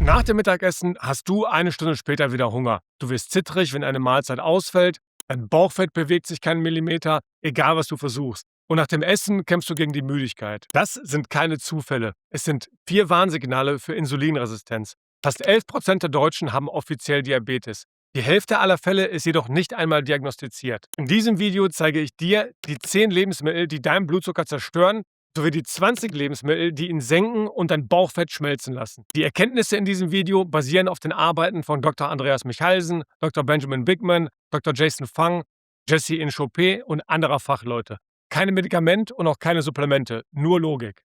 Nach dem Mittagessen hast du eine Stunde später wieder Hunger. Du wirst zittrig, wenn eine Mahlzeit ausfällt. Dein Bauchfett bewegt sich keinen Millimeter, egal was du versuchst. Und nach dem Essen kämpfst du gegen die Müdigkeit. Das sind keine Zufälle. Es sind 4 Warnsignale für Insulinresistenz. Fast 11% der Deutschen haben offiziell Diabetes. Die Hälfte aller Fälle ist jedoch nicht einmal diagnostiziert. In diesem Video zeige ich dir die 10 Lebensmittel, die deinen Blutzucker zerstören, sowie die 20 Lebensmittel, die ihn senken und dein Bauchfett schmelzen lassen. Die Erkenntnisse in diesem Video basieren auf den Arbeiten von Dr. Andreas Michalsen, Dr. Benjamin Bigman, Dr. Jason Fung, Jesse Inchauspé und anderer Fachleute. Keine Medikamente und auch keine Supplemente, nur Logik.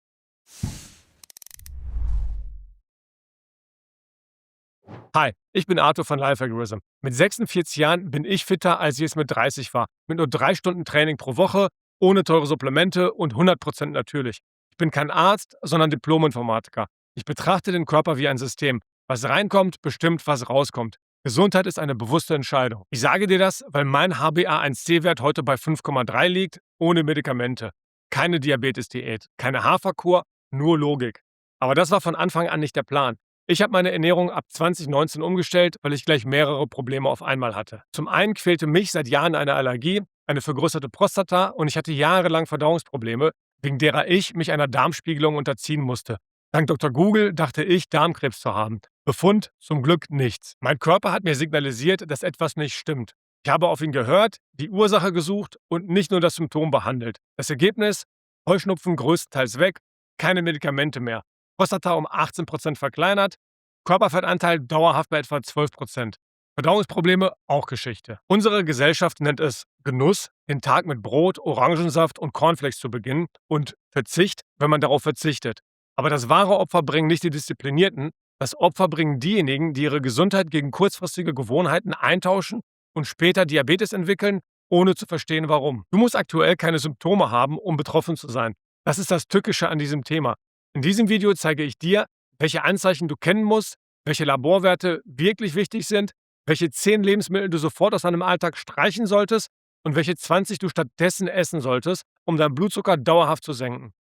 Hi, ich bin Arthur von Life Algorithm. Mit 46 Jahren bin ich fitter, als ich es mit 30 war. Mit nur 3 Stunden Training pro Woche, ohne teure Supplemente und 100% natürlich. Ich bin kein Arzt, sondern Diplom-Informatiker. Ich betrachte den Körper wie ein System. Was reinkommt, bestimmt, was rauskommt. Gesundheit ist eine bewusste Entscheidung. Ich sage dir das, weil mein HbA1c-Wert heute bei 5,3 liegt, ohne Medikamente. Keine Diabetes-Diät, keine Haferkur, nur Logik. Aber das war von Anfang an nicht der Plan. Ich habe meine Ernährung ab 2019 umgestellt, weil ich gleich mehrere Probleme auf einmal hatte. Zum einen quälte mich seit Jahren eine Allergie, eine vergrößerte Prostata und ich hatte jahrelang Verdauungsprobleme, wegen derer ich mich einer Darmspiegelung unterziehen musste. Dank Dr. Google dachte ich, Darmkrebs zu haben. Befund zum Glück nichts. Mein Körper hat mir signalisiert, dass etwas nicht stimmt. Ich habe auf ihn gehört, die Ursache gesucht und nicht nur das Symptom behandelt. Das Ergebnis? Heuschnupfen größtenteils weg, keine Medikamente mehr. Prostata um 18% verkleinert, Körperfettanteil dauerhaft bei etwa 12%. Verdauungsprobleme, auch Geschichte. Unsere Gesellschaft nennt es Genuss, den Tag mit Brot, Orangensaft und Cornflakes zu beginnen und Verzicht, wenn man darauf verzichtet. Aber das wahre Opfer bringen nicht die Disziplinierten, das Opfer bringen diejenigen, die ihre Gesundheit gegen kurzfristige Gewohnheiten eintauschen und später Diabetes entwickeln, ohne zu verstehen, warum. Du musst aktuell keine Symptome haben, um betroffen zu sein. Das ist das Tückische an diesem Thema. In diesem Video zeige ich dir, welche Anzeichen du kennen musst, welche Laborwerte wirklich wichtig sind, welche 10 Lebensmittel du sofort aus deinem Alltag streichen solltest und welche 20 du stattdessen essen solltest, um deinen Blutzucker dauerhaft zu senken.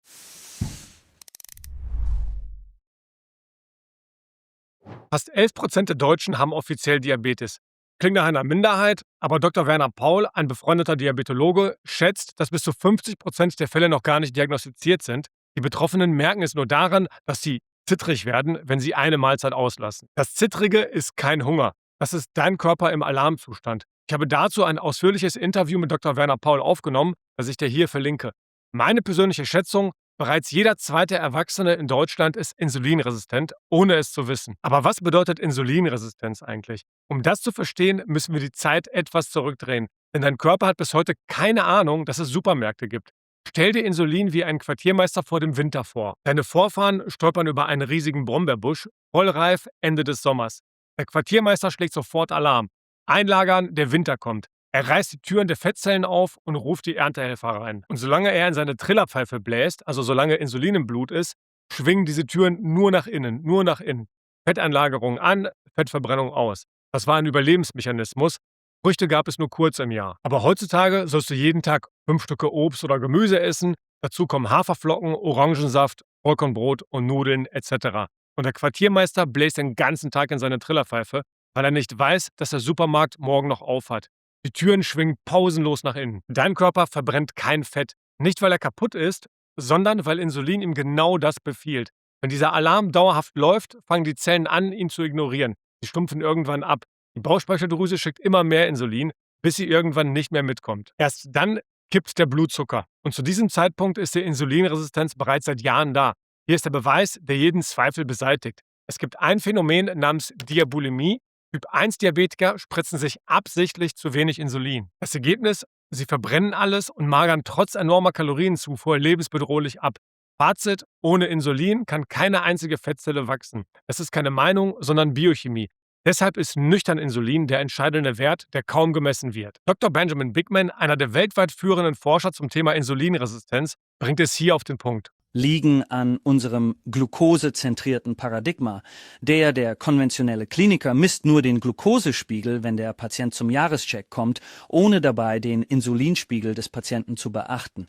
Fast 11% der Deutschen haben offiziell Diabetes. Klingt nach einer Minderheit, aber Dr. Werner Paul, ein befreundeter Diabetologe, schätzt, dass bis zu 50% der Fälle noch gar nicht diagnostiziert sind. Die Betroffenen merken es nur daran, dass sie zittrig werden, wenn sie eine Mahlzeit auslassen. Das Zittrige ist kein Hunger. Das ist dein Körper im Alarmzustand. Ich habe dazu ein ausführliches Interview mit Dr. Werner Paul aufgenommen, das ich dir hier verlinke. Meine persönliche Schätzung: Bereits jeder zweite Erwachsene in Deutschland ist insulinresistent, ohne es zu wissen. Aber was bedeutet Insulinresistenz eigentlich? Um das zu verstehen, müssen wir die Zeit etwas zurückdrehen. Denn dein Körper hat bis heute keine Ahnung, dass es Supermärkte gibt. Stell dir Insulin wie einen Quartiermeister vor dem Winter vor. Deine Vorfahren stolpern über einen riesigen Brombeerbusch, vollreif Ende des Sommers. Der Quartiermeister schlägt sofort Alarm. Einlagern, der Winter kommt. Er reißt die Türen der Fettzellen auf und ruft die Erntehelfer rein. Und solange er in seine Trillerpfeife bläst, also solange Insulin im Blut ist, schwingen diese Türen nur nach innen, nur nach innen. Fetteinlagerung an, Fettverbrennung aus. Das war ein Überlebensmechanismus. Früchte gab es nur kurz im Jahr. Aber heutzutage sollst du jeden Tag 5 Stücke Obst oder Gemüse essen. Dazu kommen Haferflocken, Orangensaft, Vollkornbrot und Nudeln etc. Und der Quartiermeister bläst den ganzen Tag in seine Trillerpfeife, weil er nicht weiß, dass der Supermarkt morgen noch auf hat. Die Türen schwingen pausenlos nach innen. Dein Körper verbrennt kein Fett. Nicht, weil er kaputt ist, sondern weil Insulin ihm genau das befiehlt. Wenn dieser Alarm dauerhaft läuft, fangen die Zellen an, ihn zu ignorieren. Sie stumpfen irgendwann ab. Die Bauchspeicheldrüse schickt immer mehr Insulin, bis sie irgendwann nicht mehr mitkommt. Erst dann kippt der Blutzucker. Und zu diesem Zeitpunkt ist die Insulinresistenz bereits seit Jahren da. Hier ist der Beweis, der jeden Zweifel beseitigt. Es gibt ein Phänomen namens Diabulimie. Typ-1-Diabetiker spritzen sich absichtlich zu wenig Insulin. Das Ergebnis: Sie verbrennen alles und magern trotz enormer Kalorienzufuhr lebensbedrohlich ab. Fazit: Ohne Insulin kann keine einzige Fettzelle wachsen. Das ist keine Meinung, sondern Biochemie. Deshalb ist nüchtern Insulin der entscheidende Wert, der kaum gemessen wird. Dr. Benjamin Bigman, einer der weltweit führenden Forscher zum Thema Insulinresistenz, bringt es hier auf den Punkt. Liegen an unserem glukosezentrierten Paradigma. Der konventionelle Kliniker misst nur den Glukosespiegel, wenn der Patient zum Jahrescheck kommt, ohne dabei den Insulinspiegel des Patienten zu beachten.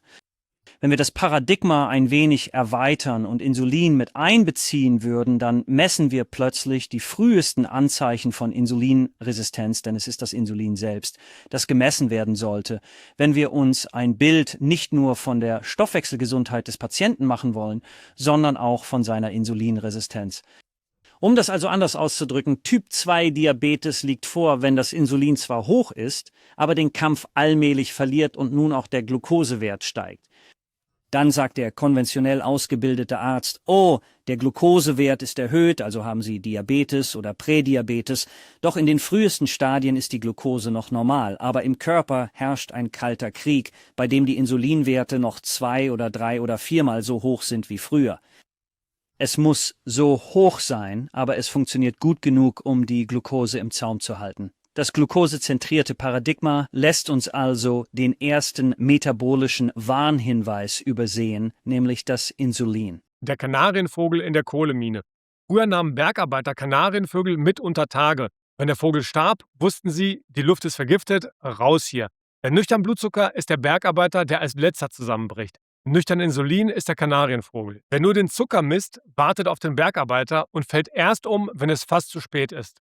Wenn wir das Paradigma ein wenig erweitern und Insulin mit einbeziehen würden, dann messen wir plötzlich die frühesten Anzeichen von Insulinresistenz, denn es ist das Insulin selbst, das gemessen werden sollte. Wenn wir uns ein Bild nicht nur von der Stoffwechselgesundheit des Patienten machen wollen, sondern auch von seiner Insulinresistenz. Um das also anders auszudrücken, Typ-2-Diabetes liegt vor, wenn das Insulin zwar hoch ist, aber den Kampf allmählich verliert und nun auch der Glukosewert steigt. Dann sagt der konventionell ausgebildete Arzt, oh, der Glukosewert ist erhöht, also haben Sie Diabetes oder Prädiabetes. Doch in den frühesten Stadien ist die Glukose noch normal. Aber im Körper herrscht ein kalter Krieg, bei dem die Insulinwerte noch 2 oder 3 oder 4-mal so hoch sind wie früher. Es muss so hoch sein, aber es funktioniert gut genug, um die Glukose im Zaum zu halten. Das glukosezentrierte Paradigma lässt uns also den ersten metabolischen Warnhinweis übersehen, nämlich das Insulin. Der Kanarienvogel in der Kohlemine. Früher nahmen Bergarbeiter Kanarienvögel mit unter Tage. Wenn der Vogel starb, wussten sie, die Luft ist vergiftet, raus hier. Der nüchtern Blutzucker ist der Bergarbeiter, der als letzter zusammenbricht. Nüchtern Insulin ist der Kanarienvogel. Wer nur den Zucker misst, wartet auf den Bergarbeiter und fällt erst um, wenn es fast zu spät ist.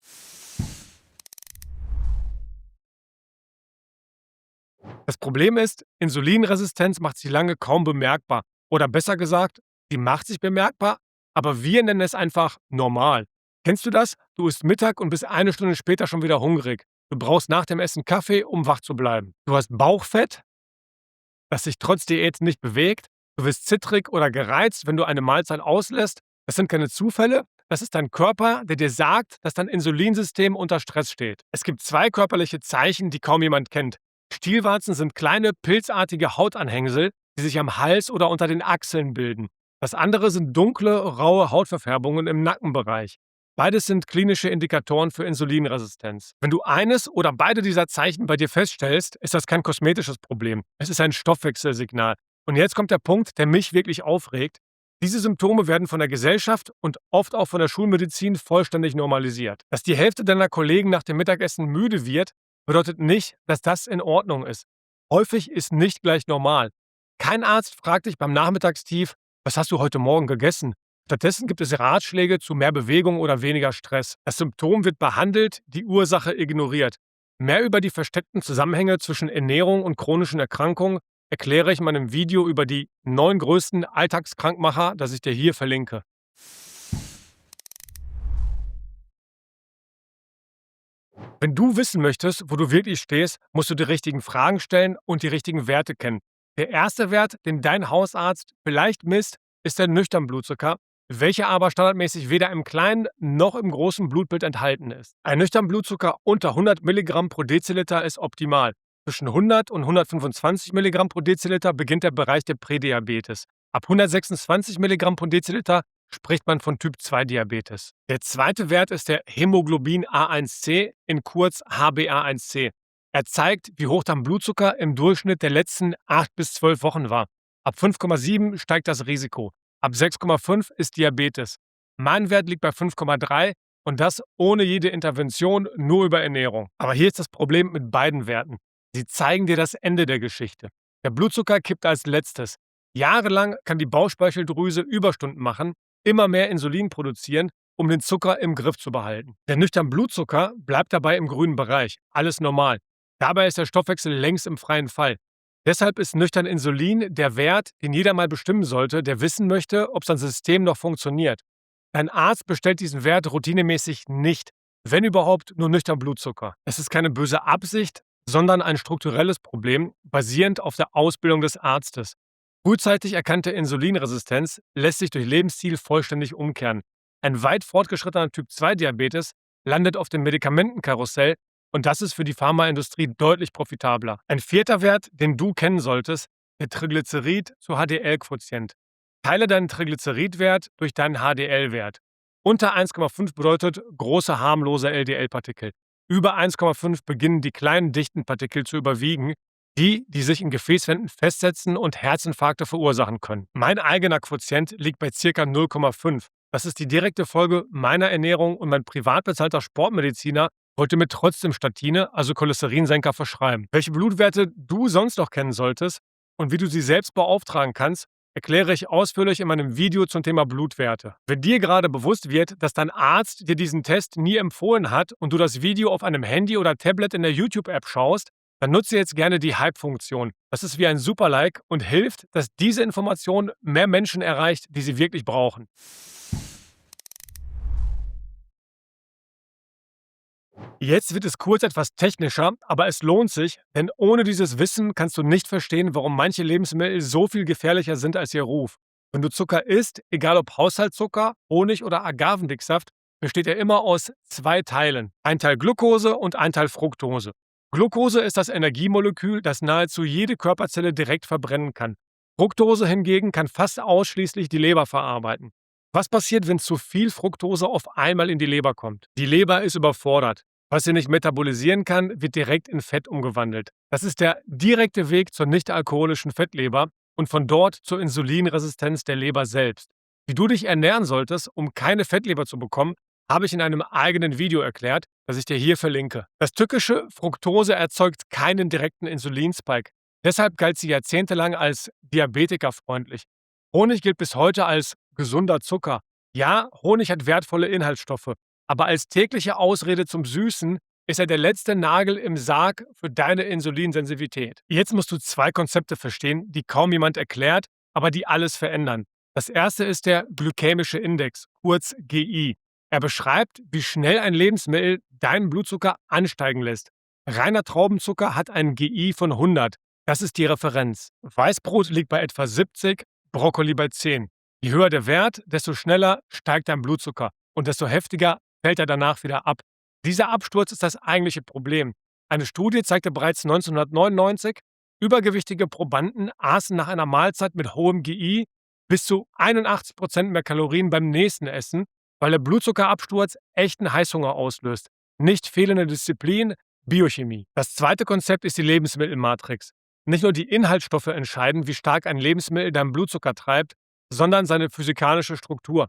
Das Problem ist, Insulinresistenz macht sich lange kaum bemerkbar. Oder besser gesagt, sie macht sich bemerkbar, aber wir nennen es einfach normal. Kennst du das? Du isst Mittag und bist eine Stunde später schon wieder hungrig. Du brauchst nach dem Essen Kaffee, um wach zu bleiben. Du hast Bauchfett, das sich trotz Diät nicht bewegt. Du wirst zittrig oder gereizt, wenn du eine Mahlzeit auslässt. Das sind keine Zufälle. Das ist dein Körper, der dir sagt, dass dein Insulinsystem unter Stress steht. Es gibt 2 körperliche Zeichen, die kaum jemand kennt. Stielwarzen sind kleine, pilzartige Hautanhängsel, die sich am Hals oder unter den Achseln bilden. Das andere sind dunkle, raue Hautverfärbungen im Nackenbereich. Beides sind klinische Indikatoren für Insulinresistenz. Wenn du eines oder beide dieser Zeichen bei dir feststellst, ist das kein kosmetisches Problem. Es ist ein Stoffwechselsignal. Und jetzt kommt der Punkt, der mich wirklich aufregt. Diese Symptome werden von der Gesellschaft und oft auch von der Schulmedizin vollständig normalisiert. Dass die Hälfte deiner Kollegen nach dem Mittagessen müde wird, bedeutet nicht, dass das in Ordnung ist. Häufig ist nicht gleich normal. Kein Arzt fragt dich beim Nachmittagstief, was hast du heute Morgen gegessen? Stattdessen gibt es Ratschläge zu mehr Bewegung oder weniger Stress. Das Symptom wird behandelt, die Ursache ignoriert. Mehr über die versteckten Zusammenhänge zwischen Ernährung und chronischen Erkrankungen erkläre ich in meinem Video über die 9 größten Alltagskrankmacher, das ich dir hier verlinke. Wenn du wissen möchtest, wo du wirklich stehst, musst du die richtigen Fragen stellen und die richtigen Werte kennen. Der erste Wert, den dein Hausarzt vielleicht misst, ist der Nüchternblutzucker, welcher aber standardmäßig weder im kleinen noch im großen Blutbild enthalten ist. Ein Nüchternblutzucker unter 100 Milligramm pro Deziliter ist optimal. Zwischen 100 und 125 Milligramm pro Deziliter beginnt der Bereich der Prädiabetes. Ab 126 Milligramm pro Deziliter spricht man von Typ-2-Diabetes. Der zweite Wert ist der Hämoglobin A1C, in kurz HbA1c. Er zeigt, wie hoch dein Blutzucker im Durchschnitt der letzten 8 bis 12 Wochen war. Ab 5,7 steigt das Risiko. Ab 6,5 ist Diabetes. Mein Wert liegt bei 5,3 und das ohne jede Intervention, nur über Ernährung. Aber hier ist das Problem mit beiden Werten. Sie zeigen dir das Ende der Geschichte. Der Blutzucker kippt als letztes. Jahrelang kann die Bauchspeicheldrüse Überstunden machen, immer mehr Insulin produzieren, um den Zucker im Griff zu behalten. Der nüchtern Blutzucker bleibt dabei im grünen Bereich. Alles normal. Dabei ist der Stoffwechsel längst im freien Fall. Deshalb ist nüchtern Insulin der Wert, den jeder mal bestimmen sollte, der wissen möchte, ob sein System noch funktioniert. Dein Arzt bestellt diesen Wert routinemäßig nicht, wenn überhaupt nur nüchtern Blutzucker. Es ist keine böse Absicht, sondern ein strukturelles Problem, basierend auf der Ausbildung des Arztes. Frühzeitig erkannte Insulinresistenz lässt sich durch Lebensstil vollständig umkehren. Ein weit fortgeschrittener Typ-2-Diabetes landet auf dem Medikamentenkarussell und das ist für die Pharmaindustrie deutlich profitabler. Ein vierter Wert, den du kennen solltest, der Triglycerid zu HDL-Quotient. Teile deinen Triglyceridwert durch deinen HDL-Wert. Unter 1,5 bedeutet große harmlose LDL-Partikel. Über 1,5 beginnen die kleinen dichten Partikel zu überwiegen, die sich in Gefäßwänden festsetzen und Herzinfarkte verursachen können. Mein eigener Quotient liegt bei ca. 0,5. Das ist die direkte Folge meiner Ernährung und mein privat bezahlter Sportmediziner wollte mir trotzdem Statine, also Cholesterinsenker, verschreiben. Welche Blutwerte du sonst noch kennen solltest und wie du sie selbst beauftragen kannst, erkläre ich ausführlich in meinem Video zum Thema Blutwerte. Wenn dir gerade bewusst wird, dass dein Arzt dir diesen Test nie empfohlen hat und du das Video auf einem Handy oder Tablet in der YouTube-App schaust, dann nutze jetzt gerne die Hype-Funktion. Das ist wie ein Super-Like und hilft, dass diese Information mehr Menschen erreicht, die sie wirklich brauchen. Jetzt wird es kurz etwas technischer, aber es lohnt sich, denn ohne dieses Wissen kannst du nicht verstehen, warum manche Lebensmittel so viel gefährlicher sind als ihr Ruf. Wenn du Zucker isst, egal ob Haushaltszucker, Honig oder Agavendicksaft, besteht er immer aus zwei Teilen. Ein Teil Glucose und ein Teil Fructose. Glucose ist das Energiemolekül, das nahezu jede Körperzelle direkt verbrennen kann. Fructose hingegen kann fast ausschließlich die Leber verarbeiten. Was passiert, wenn zu viel Fructose auf einmal in die Leber kommt? Die Leber ist überfordert. Was sie nicht metabolisieren kann, wird direkt in Fett umgewandelt. Das ist der direkte Weg zur nichtalkoholischen Fettleber und von dort zur Insulinresistenz der Leber selbst. Wie du dich ernähren solltest, um keine Fettleber zu bekommen, habe ich in einem eigenen Video erklärt, das ich dir hier verlinke. Das tückische Fructose erzeugt keinen direkten Insulinspike. Deshalb galt sie jahrzehntelang als diabetikerfreundlich. Honig gilt bis heute als gesunder Zucker. Ja, Honig hat wertvolle Inhaltsstoffe, aber als tägliche Ausrede zum Süßen ist er der letzte Nagel im Sarg für deine Insulinsensitivität. Jetzt musst du zwei Konzepte verstehen, die kaum jemand erklärt, aber die alles verändern. Das erste ist der glykämische Index, kurz GI. Er beschreibt, wie schnell ein Lebensmittel deinen Blutzucker ansteigen lässt. Reiner Traubenzucker hat einen GI von 100. Das ist die Referenz. Weißbrot liegt bei etwa 70, Brokkoli bei 10. Je höher der Wert, desto schneller steigt dein Blutzucker und desto heftiger fällt er danach wieder ab. Dieser Absturz ist das eigentliche Problem. Eine Studie zeigte bereits 1999, übergewichtige Probanden aßen nach einer Mahlzeit mit hohem GI bis zu 81% mehr Kalorien beim nächsten Essen, weil der Blutzuckerabsturz echten Heißhunger auslöst. Nicht fehlende Disziplin, Biochemie. Das zweite Konzept ist die Lebensmittelmatrix. Nicht nur die Inhaltsstoffe entscheiden, wie stark ein Lebensmittel deinen Blutzucker treibt, sondern seine physikalische Struktur.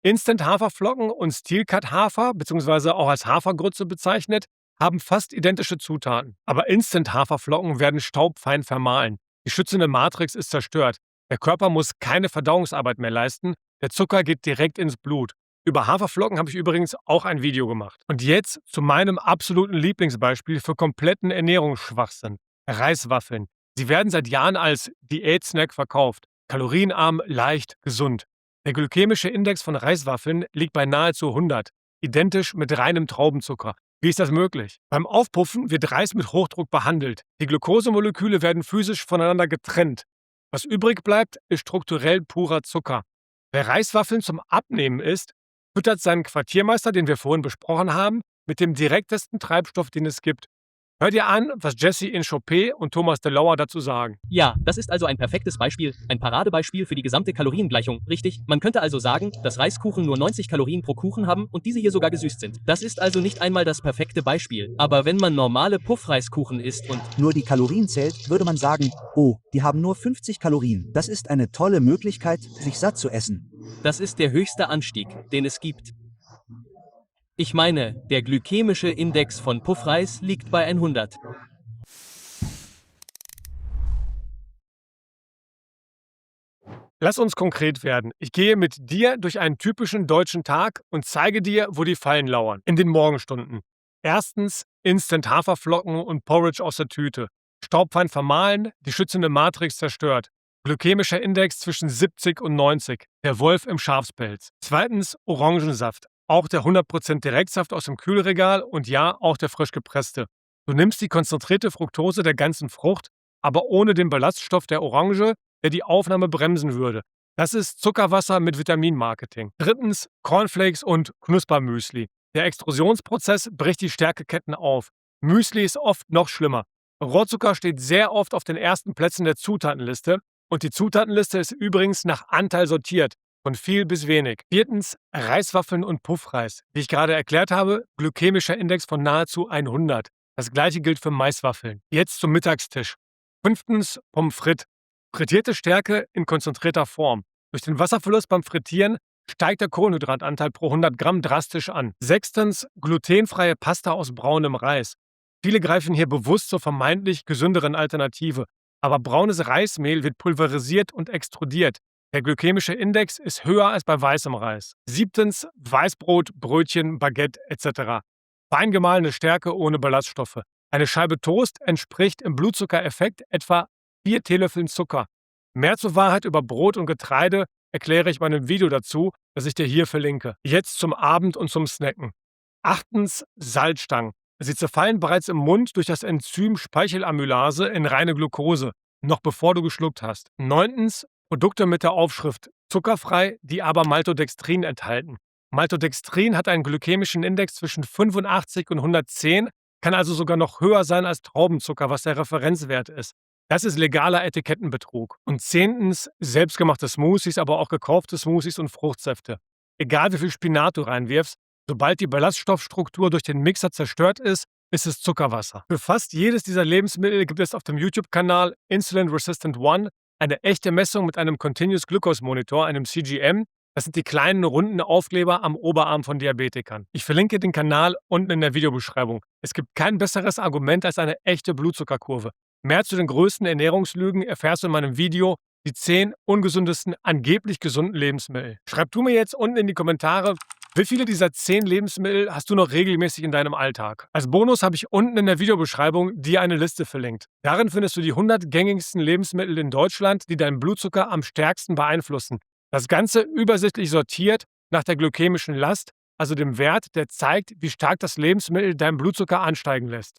Instant-Haferflocken und Steel-Cut-Hafer, beziehungsweise auch als Hafergrütze bezeichnet, haben fast identische Zutaten. Aber Instant-Haferflocken werden staubfein vermahlen. Die schützende Matrix ist zerstört. Der Körper muss keine Verdauungsarbeit mehr leisten. Der Zucker geht direkt ins Blut. Über Haferflocken habe ich übrigens auch ein Video gemacht. Und jetzt zu meinem absoluten Lieblingsbeispiel für kompletten Ernährungsschwachsinn. Reiswaffeln. Sie werden seit Jahren als Diätsnack verkauft. Kalorienarm, leicht, gesund. Der glykämische Index von Reiswaffeln liegt bei nahezu 100, identisch mit reinem Traubenzucker. Wie ist das möglich? Beim Aufpuffen wird Reis mit Hochdruck behandelt. Die Glukosemoleküle werden physisch voneinander getrennt. Was übrig bleibt, ist strukturell purer Zucker. Wer Reiswaffeln zum Abnehmen isst, füttert seinen Quartiermeister, den wir vorhin besprochen haben, mit dem direktesten Treibstoff, den es gibt. Hör dir an, was Jesse Inchauspé und Thomas DeLauer dazu sagen. Ja, das ist also ein perfektes Beispiel, ein Paradebeispiel für die gesamte Kaloriengleichung, richtig? Man könnte also sagen, dass Reiskuchen nur 90 Kalorien pro Kuchen haben und diese hier sogar gesüßt sind. Das ist also nicht einmal das perfekte Beispiel. Aber wenn man normale Puffreiskuchen isst und nur die Kalorien zählt, würde man sagen, oh, die haben nur 50 Kalorien. Das ist eine tolle Möglichkeit, sich satt zu essen. das ist der höchste Anstieg, den es gibt. Ich meine, der glykämische Index von Puffreis liegt bei 100. Lass uns konkret werden. Ich gehe mit dir durch einen typischen deutschen Tag und zeige dir, wo die Fallen lauern. In den Morgenstunden. Erstens Instant-Haferflocken und Porridge aus der Tüte. Staubfein vermahlen, die schützende Matrix zerstört. Glykämischer Index zwischen 70 und 90. Der Wolf im Schafspelz. Zweitens Orangensaft. Auch der 100% Direktsaft aus dem Kühlregal und ja, auch der frisch gepresste. Du nimmst die konzentrierte Fructose der ganzen Frucht, aber ohne den Ballaststoff der Orange, der die Aufnahme bremsen würde. Das ist Zuckerwasser mit Vitaminmarketing. Drittens Cornflakes und Knuspermüsli. Der Extrusionsprozess bricht die Stärkeketten auf. Müsli ist oft noch schlimmer. Rohrzucker steht sehr oft auf den ersten Plätzen der Zutatenliste und die Zutatenliste ist übrigens nach Anteil sortiert, von viel bis wenig. Viertens Reiswaffeln und Puffreis. Wie ich gerade erklärt habe, glykämischer Index von nahezu 100. Das gleiche gilt für Maiswaffeln. Jetzt zum Mittagstisch. Fünftens Pommes frites. Frittierte Stärke in konzentrierter Form. Durch den Wasserverlust beim Frittieren steigt der Kohlenhydratanteil pro 100 Gramm drastisch an. Sechstens glutenfreie Pasta aus braunem Reis. Viele greifen hier bewusst zur vermeintlich gesünderen Alternative. Aber braunes Reismehl wird pulverisiert und extrudiert. Der glykämische Index ist höher als bei weißem Reis. 7. Weißbrot, Brötchen, Baguette etc. Fein gemahlene Stärke ohne Ballaststoffe. Eine Scheibe Toast entspricht im Blutzuckereffekt etwa 4 Teelöffeln Zucker. Mehr zur Wahrheit über Brot und Getreide erkläre ich in meinem Video dazu, das ich dir hier verlinke. Jetzt zum Abend und zum Snacken. 8. Salzstangen. Sie zerfallen bereits im Mund durch das Enzym Speichelamylase in reine Glucose, noch bevor du geschluckt hast. 9. Produkte mit der Aufschrift zuckerfrei, die aber Maltodextrin enthalten. Maltodextrin hat einen glykämischen Index zwischen 85 und 110, kann also sogar noch höher sein als Traubenzucker, was der Referenzwert ist. Das ist legaler Etikettenbetrug. Und 10. selbstgemachte Smoothies, aber auch gekaufte Smoothies und Fruchtsäfte. Egal wie viel Spinat du reinwirfst, sobald die Ballaststoffstruktur durch den Mixer zerstört ist, ist es Zuckerwasser. Für fast jedes dieser Lebensmittel gibt es auf dem YouTube-Kanal Insulin Resistant One eine echte Messung mit einem Continuous Glucose Monitor, einem CGM. Das sind die kleinen runden Aufkleber am Oberarm von Diabetikern. Ich verlinke den Kanal unten in der Videobeschreibung. Es gibt kein besseres Argument als eine echte Blutzuckerkurve. Mehr zu den größten Ernährungslügen erfährst du in meinem Video die 10 ungesündesten, angeblich gesunden Lebensmittel. Schreib du mir jetzt unten in die Kommentare, wie viele dieser 10 Lebensmittel hast du noch regelmäßig in deinem Alltag? Als Bonus habe ich unten in der Videobeschreibung dir eine Liste verlinkt. Darin findest du die 100 gängigsten Lebensmittel in Deutschland, die deinen Blutzucker am stärksten beeinflussen. Das Ganze übersichtlich sortiert nach der glykämischen Last, also dem Wert, der zeigt, wie stark das Lebensmittel deinen Blutzucker ansteigen lässt.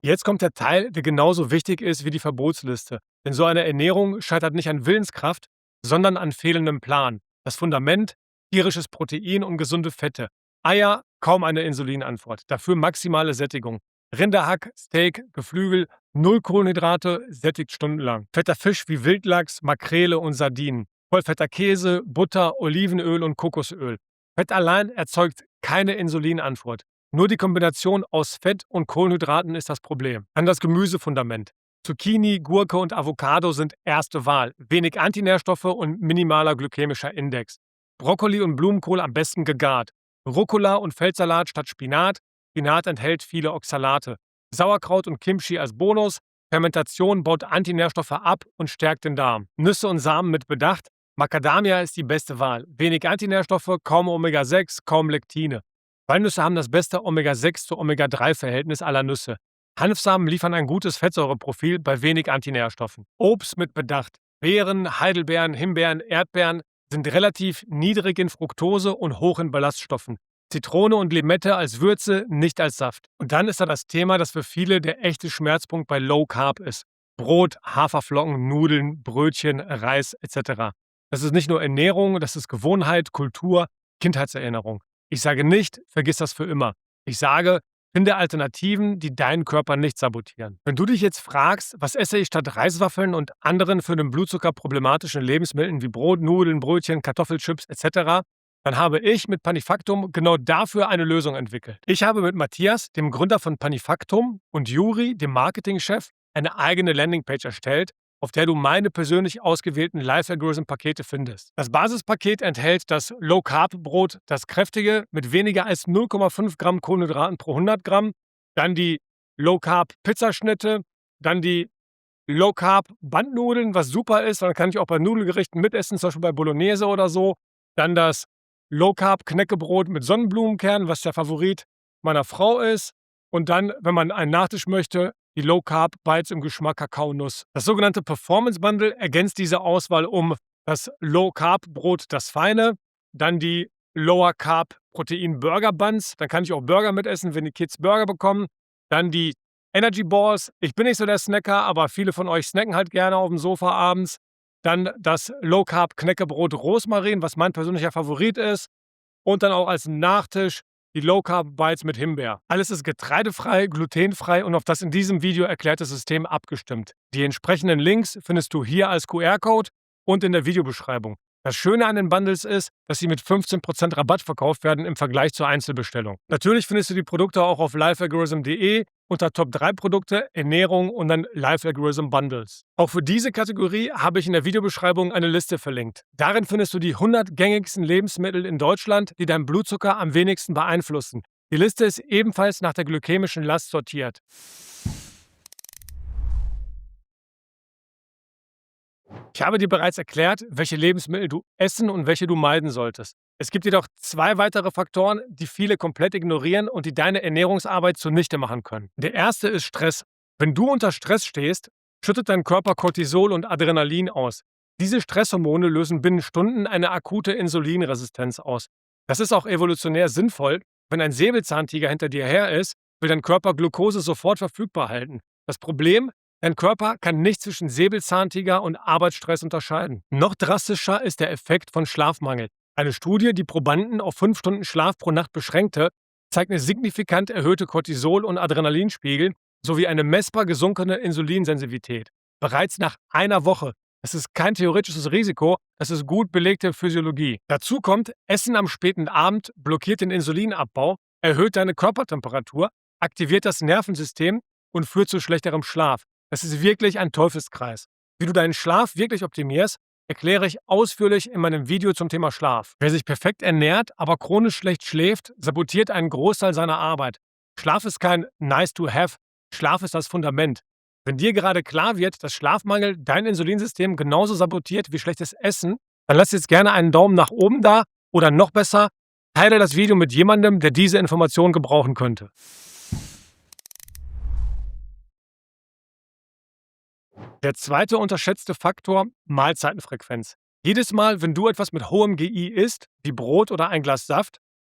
Jetzt kommt der Teil, der genauso wichtig ist wie die Verbotsliste. Denn so eine Ernährung scheitert nicht an Willenskraft, sondern an fehlendem Plan. Das Fundament: tierisches Protein und gesunde Fette. Eier, kaum eine Insulinantwort. Dafür maximale Sättigung. Rinderhack, Steak, Geflügel, 0 Kohlenhydrate, sättigt stundenlang. Fetter Fisch wie Wildlachs, Makrele und Sardinen. Vollfetter Käse, Butter, Olivenöl und Kokosöl. Fett allein erzeugt keine Insulinantwort. Nur die Kombination aus Fett und Kohlenhydraten ist das Problem. Dann das Gemüsefundament. Zucchini, Gurke und Avocado sind erste Wahl. Wenig Antinährstoffe und minimaler glykämischer Index. Brokkoli und Blumenkohl am besten gegart. Rucola und Feldsalat statt Spinat. Spinat enthält viele Oxalate. Sauerkraut und Kimchi als Bonus. Fermentation baut Antinährstoffe ab und stärkt den Darm. Nüsse und Samen mit Bedacht. Macadamia ist die beste Wahl. Wenig Antinährstoffe, kaum Omega-6, kaum Lektine. Walnüsse haben das beste Omega-6 zu Omega-3-Verhältnis aller Nüsse. Hanfsamen liefern ein gutes Fettsäureprofil bei wenig Antinährstoffen. Obst mit Bedacht. Beeren, Heidelbeeren, Himbeeren, Erdbeeren sind relativ niedrig in Fructose und hoch in Ballaststoffen. Zitrone und Limette als Würze, nicht als Saft. Und dann ist da das Thema, das für viele der echte Schmerzpunkt bei Low Carb ist. Brot, Haferflocken, Nudeln, Brötchen, Reis etc. Das ist nicht nur Ernährung, das ist Gewohnheit, Kultur, Kindheitserinnerung. Ich sage nicht, vergiss das für immer. Ich sage, finde Alternativen, die deinen Körper nicht sabotieren. Wenn du dich jetzt fragst, was esse ich statt Reiswaffeln und anderen für den Blutzucker problematischen Lebensmitteln wie Brot, Nudeln, Brötchen, Kartoffelchips etc., dann habe ich mit Panifactum genau dafür eine Lösung entwickelt. Ich habe mit Matthias, dem Gründer von Panifactum, und Juri, dem Marketingchef, eine eigene Landingpage erstellt, auf der du meine persönlich ausgewählten Life-Algorithm-Pakete findest. Das Basispaket enthält das Low-Carb-Brot, das kräftige, mit weniger als 0,5 Gramm Kohlenhydraten pro 100 Gramm, dann die Low-Carb-Pizzaschnitte, dann die Low-Carb-Bandnudeln, was super ist, dann kann ich auch bei Nudelgerichten mitessen, zum Beispiel bei Bolognese oder so, dann das Low-Carb-Knäckebrot mit Sonnenblumenkernen, was der Favorit meiner Frau ist, und dann, wenn man einen Nachtisch möchte, die Low-Carb-Bites im Geschmack Kakaonuss. Das sogenannte Performance-Bundle ergänzt diese Auswahl um das Low-Carb-Brot, das Feine, dann die Lower-Carb-Protein-Burger-Buns, dann kann ich auch Burger mitessen, wenn die Kids Burger bekommen, dann die Energy Balls, ich bin nicht so der Snacker, aber viele von euch snacken halt gerne auf dem Sofa abends, dann das Low-Carb-Knäckebrot Rosmarin, was mein persönlicher Favorit ist, und dann auch als Nachtisch die Low-Carb-Bites mit Himbeer. Alles ist getreidefrei, glutenfrei und auf das in diesem Video erklärte System abgestimmt. Die entsprechenden Links findest du hier als QR-Code und in der Videobeschreibung. Das Schöne an den Bundles ist, dass sie mit 15% Rabatt verkauft werden im Vergleich zur Einzelbestellung. Natürlich findest du die Produkte auch auf lifealgorithm.de unter Top 3 Produkte, Ernährung und dann Life Algorithm Bundles. Auch für diese Kategorie habe ich in der Videobeschreibung eine Liste verlinkt. Darin findest du die 100 gängigsten Lebensmittel in Deutschland, die deinen Blutzucker am wenigsten beeinflussen. Die Liste ist ebenfalls nach der glykämischen Last sortiert. Ich habe dir bereits erklärt, welche Lebensmittel du essen und welche du meiden solltest. Es gibt jedoch 2 weitere Faktoren, die viele komplett ignorieren und die deine Ernährungsarbeit zunichte machen können. Der erste ist Stress. Wenn du unter Stress stehst, schüttet dein Körper Cortisol und Adrenalin aus. Diese Stresshormone lösen binnen Stunden eine akute Insulinresistenz aus. Das ist auch evolutionär sinnvoll. Wenn ein Säbelzahntiger hinter dir her ist, will dein Körper Glucose sofort verfügbar halten. Das Problem: Dein Körper kann nicht zwischen Säbelzahntiger und Arbeitsstress unterscheiden. Noch drastischer ist der Effekt von Schlafmangel. Eine Studie, die Probanden auf 5 Stunden Schlaf pro Nacht beschränkte, zeigt eine signifikant erhöhte Cortisol- und Adrenalinspiegel sowie eine messbar gesunkene Insulinsensitivität. Bereits nach einer Woche. Das ist kein theoretisches Risiko, das ist gut belegte Physiologie. Dazu kommt, Essen am späten Abend blockiert den Insulinabbau, erhöht deine Körpertemperatur, aktiviert das Nervensystem und führt zu schlechterem Schlaf. Das ist wirklich ein Teufelskreis. Wie du deinen Schlaf wirklich optimierst, erkläre ich ausführlich in meinem Video zum Thema Schlaf. Wer sich perfekt ernährt, aber chronisch schlecht schläft, sabotiert einen Großteil seiner Arbeit. Schlaf ist kein nice to have, Schlaf ist das Fundament. Wenn dir gerade klar wird, dass Schlafmangel dein Insulinsystem genauso sabotiert wie schlechtes Essen, dann lass jetzt gerne einen Daumen nach oben da oder noch besser, teile das Video mit jemandem, der diese Information gebrauchen könnte. Der zweite unterschätzte Faktor: Mahlzeitenfrequenz. Jedes Mal, wenn du etwas mit hohem GI isst, wie Brot oder ein Glas Saft,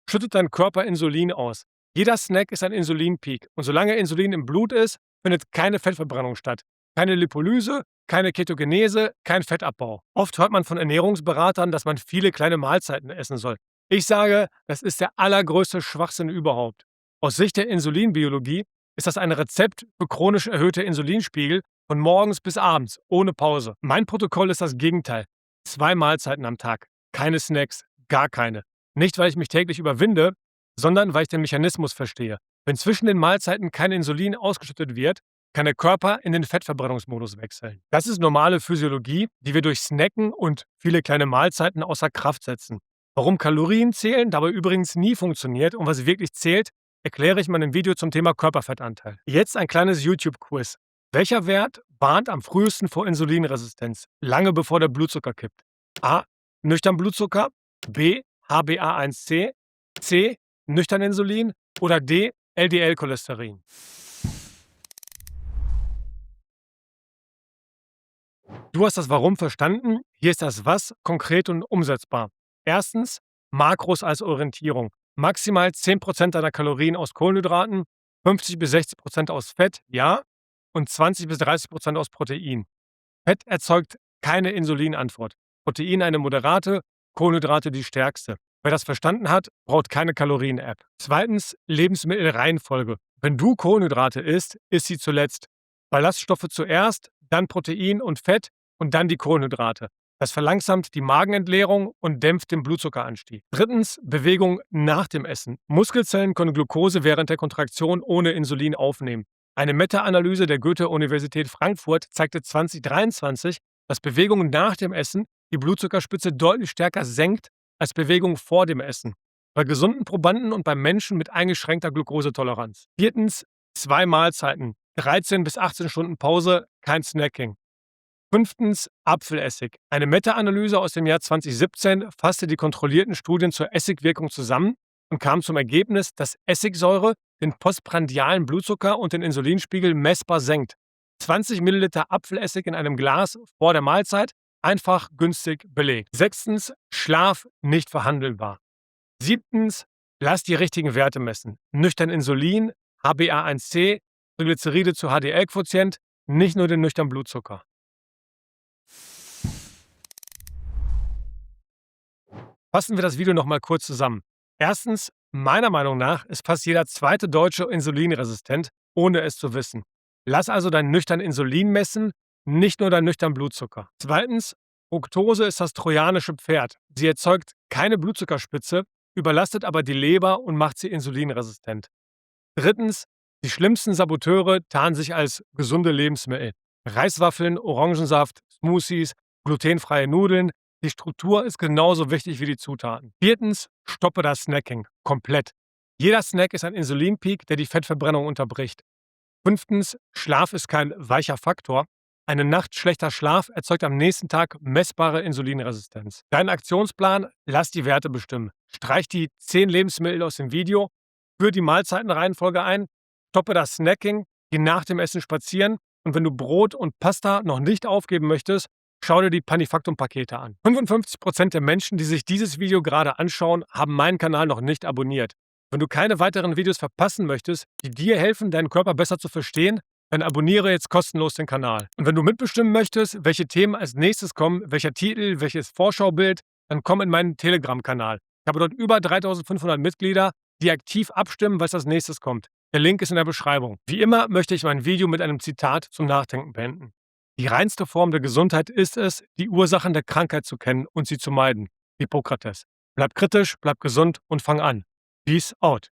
schüttet dein Körper Insulin aus. Jeder Snack ist ein Insulinpeak und solange Insulin im Blut ist, findet keine Fettverbrennung statt. Keine Lipolyse, keine Ketogenese, kein Fettabbau. Oft hört man von Ernährungsberatern, dass man viele kleine Mahlzeiten essen soll. Ich sage, das ist der allergrößte Schwachsinn überhaupt. Aus Sicht der Insulinbiologie ist das ein Rezept für chronisch erhöhte Insulinspiegel von morgens bis abends, ohne Pause. Mein Protokoll ist das Gegenteil. 2 Mahlzeiten am Tag. Keine Snacks, gar keine. Nicht, weil ich mich täglich überwinde, sondern weil ich den Mechanismus verstehe. Wenn zwischen den Mahlzeiten kein Insulin ausgeschüttet wird, kann der Körper in den Fettverbrennungsmodus wechseln. Das ist normale Physiologie, die wir durch Snacken und viele kleine Mahlzeiten außer Kraft setzen. Warum Kalorien zählen dabei übrigens nie funktioniert und was wirklich zählt, erkläre ich in meinem Video zum Thema Körperfettanteil. Jetzt ein kleines YouTube-Quiz. Welcher Wert warnt am frühesten vor Insulinresistenz, lange bevor der Blutzucker kippt? A. Nüchtern Blutzucker, B. HbA1c, C. Nüchtern Insulin oder D. LDL-Cholesterin. Du hast das Warum verstanden, hier ist das Was konkret und umsetzbar. Erstens, Makros als Orientierung. Maximal 10% deiner Kalorien aus Kohlenhydraten, 50-60% aus Fett, ja, und 20-30% aus Protein. Fett erzeugt keine Insulinantwort. Protein eine moderate, Kohlenhydrate die stärkste. Wer das verstanden hat, braucht keine Kalorien-App. Zweitens, Lebensmittelreihenfolge. Wenn du Kohlenhydrate isst, isst sie zuletzt. Ballaststoffe zuerst, dann Protein und Fett und dann die Kohlenhydrate. Das verlangsamt die Magenentleerung und dämpft den Blutzuckeranstieg. Drittens, Bewegung nach dem Essen. Muskelzellen können Glucose während der Kontraktion ohne Insulin aufnehmen. Eine Meta-Analyse der Goethe-Universität Frankfurt zeigte 2023, dass Bewegung nach dem Essen die Blutzuckerspitze deutlich stärker senkt als Bewegung vor dem Essen. Bei gesunden Probanden und bei Menschen mit eingeschränkter Glukosetoleranz. Viertens, 2 Mahlzeiten, 13 bis 18 Stunden Pause, kein Snacking. Fünftens, Apfelessig. Eine Meta-Analyse aus dem Jahr 2017 fasste die kontrollierten Studien zur Essigwirkung zusammen und kam zum Ergebnis, dass Essigsäure den postprandialen Blutzucker und den Insulinspiegel messbar senkt. 20 Milliliter Apfelessig in einem Glas vor der Mahlzeit, einfach günstig belegt. Sechstens, Schlaf nicht verhandelbar. Siebtens, lass die richtigen Werte messen. Nüchtern Insulin, HbA1c, Triglyceride zu HDL-Quotient, nicht nur den nüchtern Blutzucker. Fassen wir das Video nochmal kurz zusammen. Erstens, meiner Meinung nach ist fast jeder zweite Deutsche insulinresistent, ohne es zu wissen. Lass also dein nüchtern Insulin messen, nicht nur dein nüchtern Blutzucker. Zweitens, Fructose ist das trojanische Pferd. Sie erzeugt keine Blutzuckerspitze, überlastet aber die Leber und macht sie insulinresistent. Drittens, die schlimmsten Saboteure tarnen sich als gesunde Lebensmittel. Reiswaffeln, Orangensaft, Smoothies, glutenfreie Nudeln. Die Struktur ist genauso wichtig wie die Zutaten. Viertens, stoppe das Snacking. Komplett. Jeder Snack ist ein Insulinpeak, der die Fettverbrennung unterbricht. 5. Schlaf ist kein weicher Faktor. Eine Nacht schlechter Schlaf erzeugt am nächsten Tag messbare Insulinresistenz. Dein Aktionsplan: Lass die Werte bestimmen. Streich die 10 Lebensmittel aus dem Video, führe die Mahlzeitenreihenfolge ein, stoppe das Snacking, geh nach dem Essen spazieren und wenn du Brot und Pasta noch nicht aufgeben möchtest, schau dir die Panifactum-Pakete an. 55% der Menschen, die sich dieses Video gerade anschauen, haben meinen Kanal noch nicht abonniert. Wenn du keine weiteren Videos verpassen möchtest, die dir helfen, deinen Körper besser zu verstehen, dann abonniere jetzt kostenlos den Kanal. Und wenn du mitbestimmen möchtest, welche Themen als nächstes kommen, welcher Titel, welches Vorschaubild, dann komm in meinen Telegram-Kanal. Ich habe dort über 3500 Mitglieder, die aktiv abstimmen, was als nächstes kommt. Der Link ist in der Beschreibung. Wie immer möchte ich mein Video mit einem Zitat zum Nachdenken beenden. Die reinste Form der Gesundheit ist es, die Ursachen der Krankheit zu kennen und sie zu meiden. Hippokrates. Bleib kritisch, bleib gesund und fang an. Peace out.